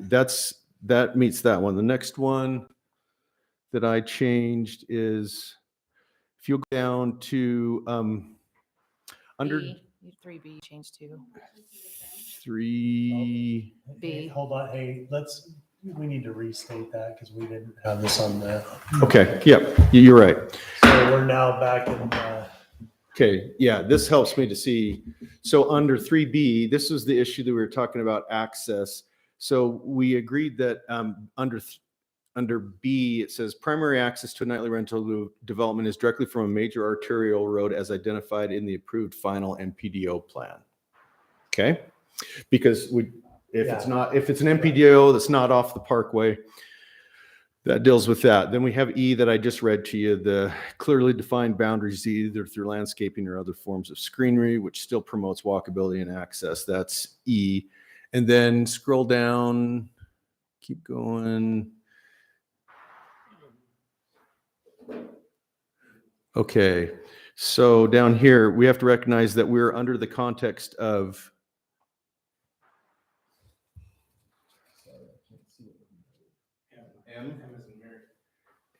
that meets that one. The next one that I changed is, if you'll go down to under B, 3B changed to 3. B. Hold on, hey, we need to restate that because we didn't have this on the. Okay, yep, you're right. So we're now back in, Okay, yeah, this helps me to see. So under 3B, this was the issue that we were talking about, access. So we agreed that under B, it says primary access to a nightly rental development is directly from a major arterial road as identified in the approved final MPDO plan. Okay, because if it's an MPDO that's not off the parkway, that deals with that. Then we have E that I just read to you, the clearly defined boundaries, either through landscaping or other forms of screenery, which still promotes walkability and access. That's E. And then scroll down, keep going. Okay, so down here, we have to recognize that we're under the context of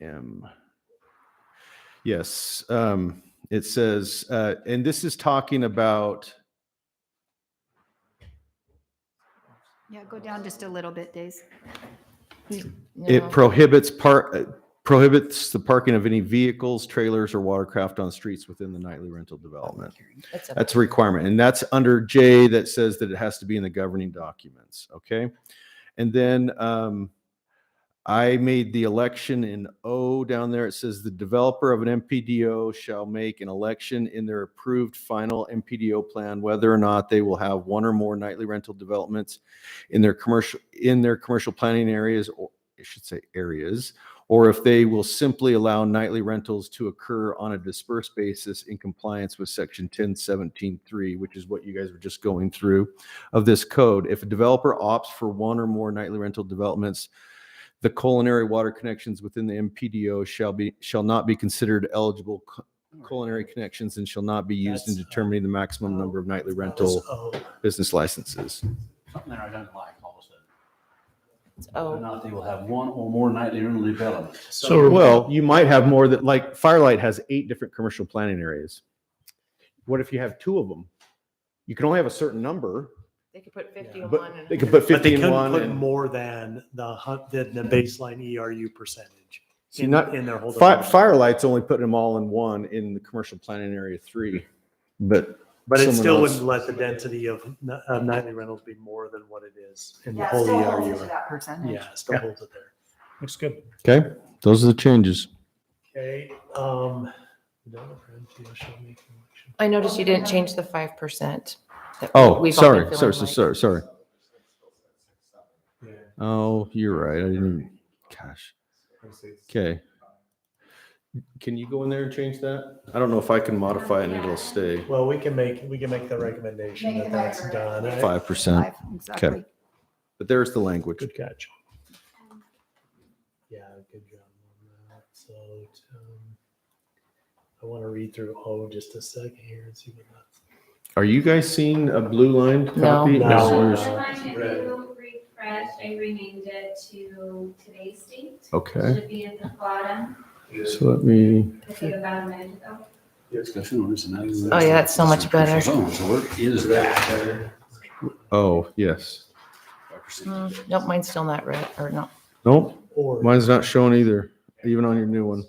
M. Yes, it says, and this is talking about. Yeah, go down just a little bit, Days. It prohibits the parking of any vehicles, trailers, or watercraft on streets within the nightly rental development. That's a requirement, and that's under J that says that it has to be in the governing documents. Okay, and then I made the election in O down there. It says the developer of an MPDO shall make an election in their approved final MPDO plan, whether or not they will have one or more nightly rental developments in their commercial planning areas, or I should say areas, or if they will simply allow nightly rentals to occur on a dispersed basis in compliance with section 1017.3, which is what you guys were just going through of this code. If a developer opts for one or more nightly rental developments, the culinary water connections within the MPDO shall not be considered eligible culinary connections and shall not be used in determining the maximum number of nightly rental business licenses. Something there I don't like all of a sudden. It's Whether or O. not they will have one or more nightly rental developments. so, Well, you might have more that, like Firelight has 8 different commercial planning areas. What if you have 2 of them? You can only have a certain number, They could put 50 on but one. they could put but 50 they in couldn't one. put And more than the baseline ERU percentage See, in not- their whole. Firelight's only putting them all in one in the commercial planning area 3, but But it someone still else- wouldn't let the density of nightly rentals be more than what it is in the Yeah, whole still holds ERU. to that percentage. Yeah, still holds it there. Looks good. Okay, those are the changes. Okay, developer MPO shall make an election. I noticed you didn't change the 5%. that Oh, we've all been sorry, feeling like. sorry. Yeah. Oh, you're right. I didn't. Gosh. Okay. Can you go in there and change that? I don't know if I can modify it and it'll stay. Well, we can make the recommendation Make that the that's done. recommendation. 5%. 5, exactly. But there's the language. Good catch. Yeah, good job on that. So, I want to read through just a second here and see what that's. Are you guys seeing a blue line copy? No. Is I yours- wanted to refresh, I renamed it to today's date. Okay, Should be at the bottom, so let me, instead of about a minute ago. Discussion on this and that. Oh, yeah, that's so much better. So what is that? oh, yes. Nope, mine's still not red, or no. Nope, Or. mine's not showing either, even on your new one.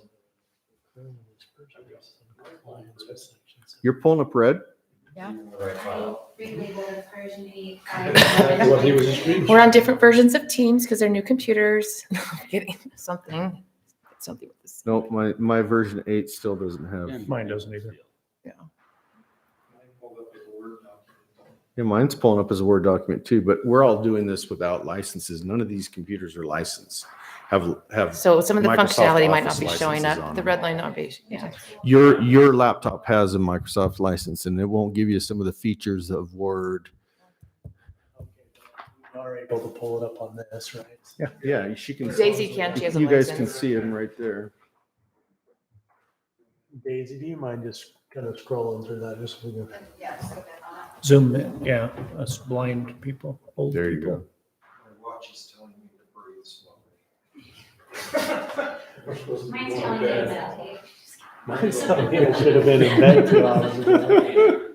You're pulling up red? I relabeled it version 8. What he was just reading. We're on different versions of Teams because they're new computers. No, I'm kidding. Something with this. Nope, my version 8 still doesn't have. Mine doesn't either. Yeah, mine's pulling up as a Word document too, but we're all doing this without licenses. None of these computers are licensed. Have So some of the Microsoft functionality might not Office be showing licenses up. on The them. red line not be, yeah. Your laptop has a Microsoft license and it won't give you some of the features of Word. You are able to pull it up on this, right? Yeah, she can. Daisy can't, she has a You guys can license. see them right there. Daisy, do you mind just kind of scrolling through that just so we can? Yes. Zoom in, yeah, us blind people, old There you people. go. watch is telling me to breathe slowly. Mine's telling me to meditate. Mine's telling me I should have been in bed 2 hours ago.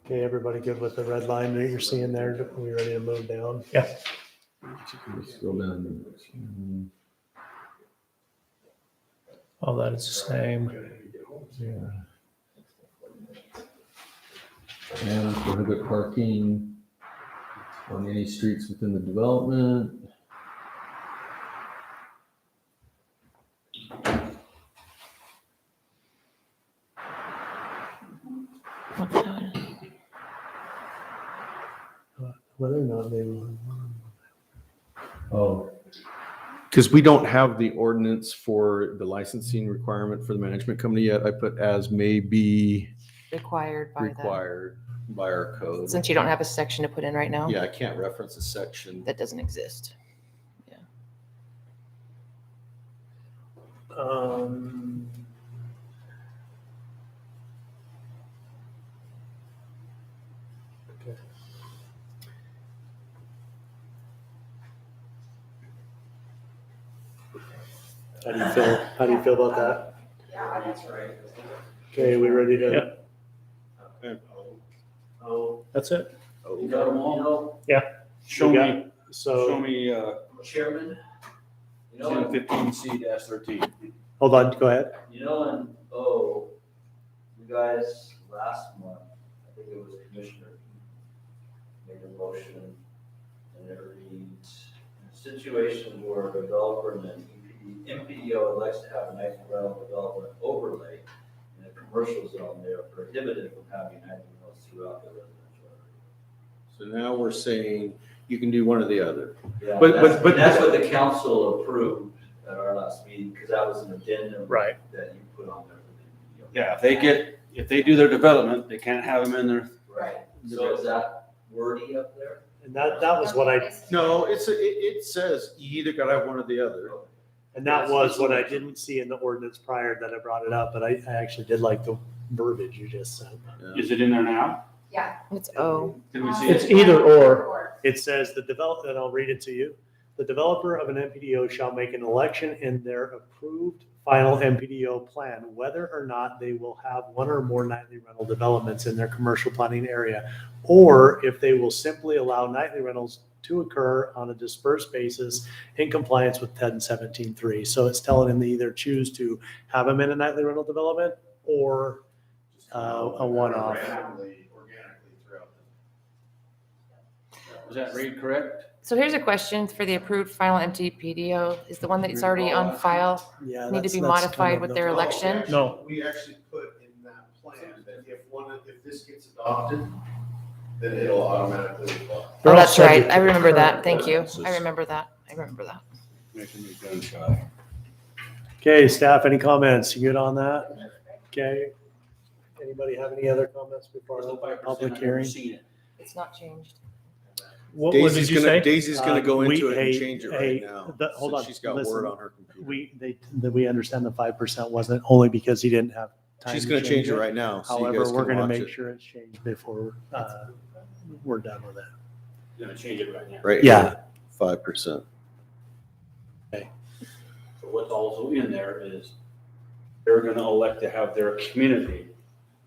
Okay, everybody good with the red line that you're seeing there? Are we ready to move down? Yeah. Scroll down. All that is the same. And prohibit parking on any streets within the development. Whether or not they were. Oh. Because we don't have the ordinance for the licensing requirement for the management company yet. I put as may be Required by the, required by our code. since you don't have a section to put in right now. Yeah, I can't reference a section. That doesn't exist. Okay. How do you feel? How do you feel about that? Yeah, that's right. Okay, we ready to? Oh, That's it. You got them all? Show Show me. me, So show me, Chairman, you know, 1015C-13. hold on, go ahead. You know, you guys last month, I think it was Commissioner made a motion and it reads, in a situation where a developer and an MPDO elects to have a night rental development overlay in a commercial zone, they are prohibited from having night rentals throughout the residential area. So now we're saying you can do one or the other. Yeah, But- that's, but- that's what the council approved at our last meeting, because that was an addendum Right. that you put on there. for the MPDO. Yeah, if they do their development, they can't have them in their. Right, so is that wordy up there? And that was what I, No, it says you either gotta have one or the other. and that was what I didn't see in the ordinance prior that I brought it up, but I actually did like the verbiage you just said. Is it in there now? It's O. Can we see It's it? either or. It says the developer, and I'll read it to you. The developer of an MPDO shall make an election in their approved final MPDO plan, whether or not they will have one or more nightly rental developments in their commercial planning area, or if they will simply allow nightly rentals to occur on a dispersed basis in compliance with 1017.3. So it's telling them they either choose to have them in a nightly rental development or a one-off. organically throughout Does that read correct? So here's a question for the approved final MTPDO. Is the one that's already on file Yeah, need to that's- be that's modified kind of with the- their the. election? No. We actually put in that plan that if this gets adopted, then it'll automatically apply. Oh, They're all that's right. subject I to the remember that. current Thank you. ordinances. I remember that. I remember that. Making me gun shy. Okay, staff, any comments? You good on that? Okay. Anybody have any other comments before the public hearing? It's not changed. What did Daisy's you gonna, say? Daisy's gonna go We- into it and hey, change it hey, right now. hold since on, She's got listen. word on her computer. We understand the 5% wasn't only because he didn't have time. She's to gonna change it right now, so you However, guys we're can gonna watch make it. sure it's changed before we're done with it. Gonna change it right now. Right Yeah. here, 5%. So what's also in there is they're gonna elect to have their community,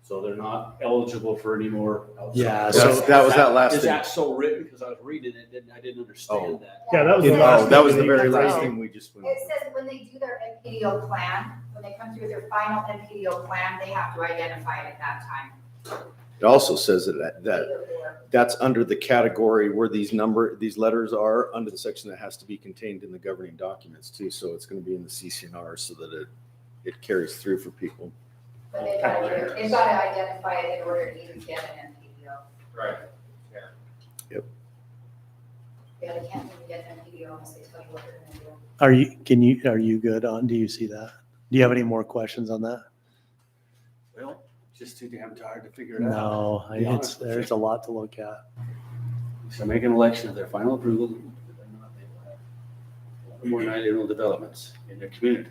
so they're not eligible for any more. outside. Yeah, That's- so- that was that last Is thing. that so written? Because I was reading it, I didn't understand that. Yeah, that was the Oh, last. that was the thing. very That's last all. thing we just went It over. says when they do their MPDO plan, when they come through their final MPDO plan, they have to identify it at that time. It also says that, Either or. that's under the category where these letters are, under the section that has to be contained in the governing documents too. So it's gonna be in the CCNR so that it carries through for people. But they've got to identify it in order to even get an MPDO. Right. Yeah, they can't even get an MPDO unless they tell you what they're gonna do. Are you good on, do you see that? Do you have any more questions on that? Well, just too damn tired to figure it out. No, to be honest with there's a lot to look at. So make an election of their final approval. or more nightly rental developments in their community?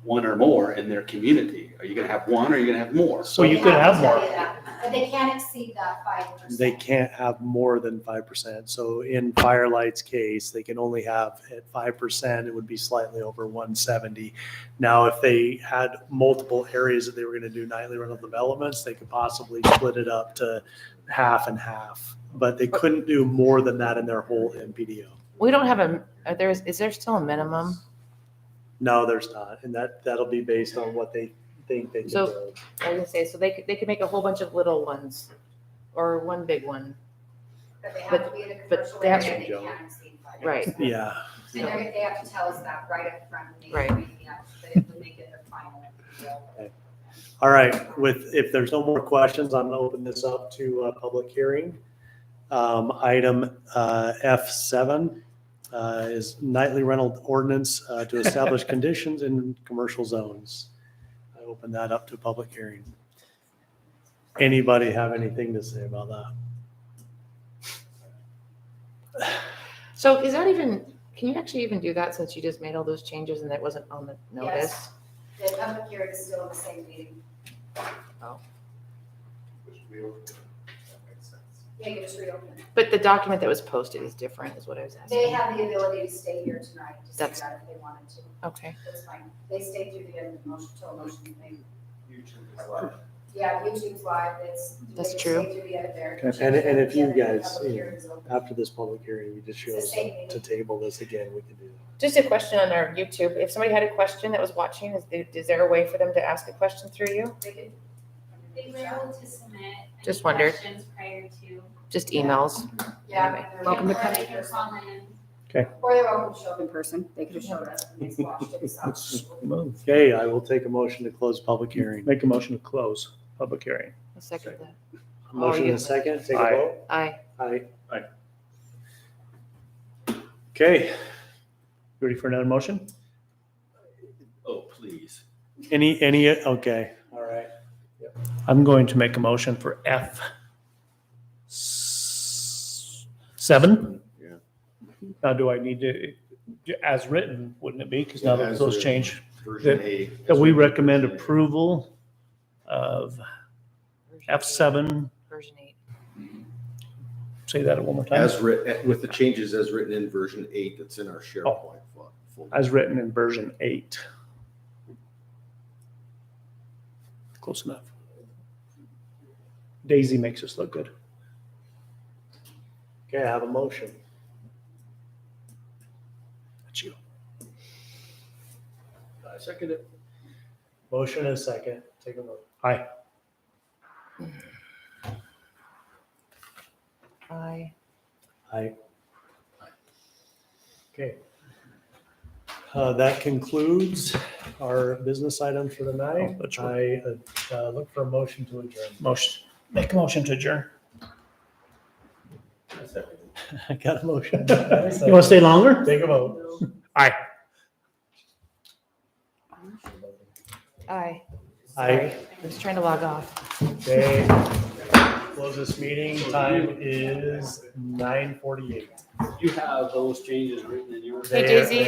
One or more in their community. Are you gonna have one or are you gonna have more? So you They could to have tell more. you that, but they can't exceed that 5%. They can't have more than 5%. So in Firelight's case, they can only have at 5%, it would be slightly over 170. Now, if they had multiple areas that they were going to do nightly rental developments, they could possibly split it up to half and half. But they couldn't do more than that in their whole NPDO. We don't have is there still a minimum? No, there's not. And that'll be based on what they think they can So- build. I was gonna say, so they could make a whole bunch of little ones or one big one. But they have to be in a but commercial they have area, to- they can't exceed 5%. Right. Yeah. And they have to tell us that right up front. When they Right. make the app, they have to make it their final. All right, if there's no more questions, I'm gonna open this up to a public hearing. Item F7 is nightly rental ordinance to establish conditions in commercial zones. I open that up to public hearing. Anybody have anything to say about that? So is that even, can you actually even do that since you just made all those changes and that wasn't on the notice? Yes. The public hearing is still in the same meeting. Yeah, you just reopen it. But the document that was posted is different, is what I was asking. They have the ability to stay here tonight to see That's- that if they wanted to. Okay. That's fine. They stay through the end of the motion, till motion is made. YouTube is live. Yeah, YouTube's live. It's. That's they true. Stay through the end there. And if you Yeah, the guys, public you know, hearing is open. After this public hearing, we just It's the chose same meeting. to table this again, we can do that. Just a question on our YouTube. If somebody had a question that was watching, is there a way for them to ask a question through you? They could. They were able to submit any Just wondered. questions prior to. Just emails? Yeah. Anyway, they're- welcome to or Or they they can can- call in. Or they're welcome to show up In person, they could and have show shown us. It's watched it, so. Okay, I will take a motion to close public hearing. Make a motion to close public hearing. I'll second that. Motion you- and a second, take a Aye. vote. Aye. Aye. Aye. Okay, Ready for another motion? Oh, please. okay, all right. I'm going to make a motion for F7. Yeah. Now, do I need to, as written, wouldn't it be? Because now that As those written. change, Version A. that we recommend approval of F7. Version 8. Say that one more time. As written, with the changes as written in version 8 that's in our SharePoint folder. As written in version 8. Close enough. Daisy makes us look good. Okay, I have a motion. That's you. I second it. Motion and a second, take a vote. Aye. Aye. Aye. Okay. That concludes our business items for the night. Oh, that's right. I look for a motion to adjourn. Motion. Make a motion to adjourn. I got a motion. You want to stay longer? Take a vote. Aye. Aye. Aye. I'm just trying to log off. Okay. Close this meeting. Time is 9:48. You have those changes written in your. Hey, Daisy.